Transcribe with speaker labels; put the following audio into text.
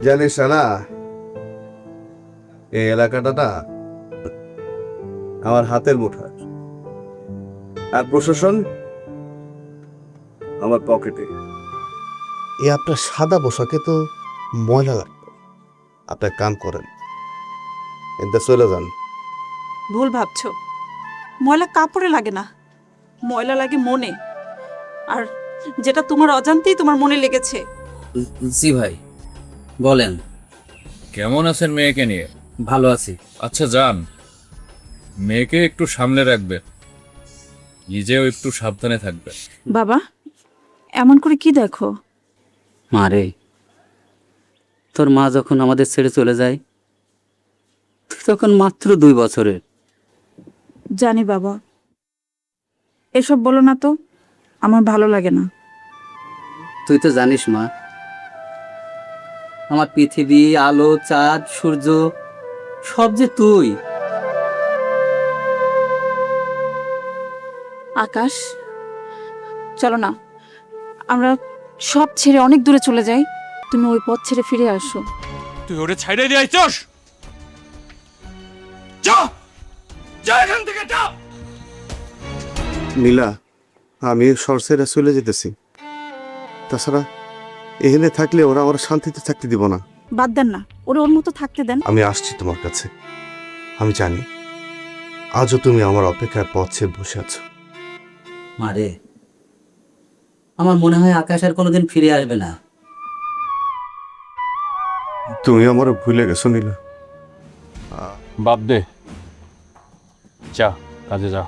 Speaker 1: জানিস না এই এলাকাটা না আমার হাতের মুঠোয়, আর প্রশাসন আমার পকেটে। এই আপনার সাদা পোশাকে তো ময়লা লাগতো, আপনি কাম করেন এতে চলে যান।
Speaker 2: ভুল ভাবছো, ময়লা কাপড়ে লাগে না, ময়লা লাগে মনে। আর যেটা তোমার অজান্তেই তোমার মনে লেগেছে।
Speaker 3: জি ভাই, বলেন।
Speaker 4: কেমন আছেন মেয়েকে নিয়ে?
Speaker 3: ভালো আছি।
Speaker 4: আচ্ছা যান, মেয়েকে একটু সামলে রাখবে, নিজেও একটু সাবধানে থাকবে।
Speaker 2: বাবা, এমন করে কি দেখো?
Speaker 3: মা রে, তোর মা যখন আমাদের ছেড়ে চলে যায় তুই তখন মাত্র 2 বছরের।
Speaker 2: জানি বাবা, এসব বলো না তো, আমার ভালো লাগে না।
Speaker 3: তুই তো জানিস মা, আমার পৃথিবী, আলো, চাঁদ, সূর্য সব যে তুই।
Speaker 2: আকাশ, চলো না, আমরা সব ছেড়ে অনেক দূরে চলে যাই। তুমি ওই পথ ছেড়ে ফিরে আসো।
Speaker 4: তুই ওরে ছাইড়ে দিয়ে আইছস? যা যা এখান থেকে, যা।
Speaker 1: নীলা, আমি সরসেরা চলে যেতেছি। তাছাড়া এখানে থাকলে ওরা আমার শান্তিতে থাকতে দিব না।
Speaker 2: বাদ দেন না, ওরা ওর মতো থাকতে দেন।
Speaker 1: আমি আসছি তোমার কাছে। আমি জানি আজও তুমি আমার অপেক্ষায় পথ ছেড়ে বসে আছো।
Speaker 3: মা রে, আমার মনে হয় আকাশ আর কোনোদিন ফিরে আসবে না।
Speaker 1: তুমি আমার ভুলে গেছো নীলা।
Speaker 4: বাদ দে, যা কাজে যা।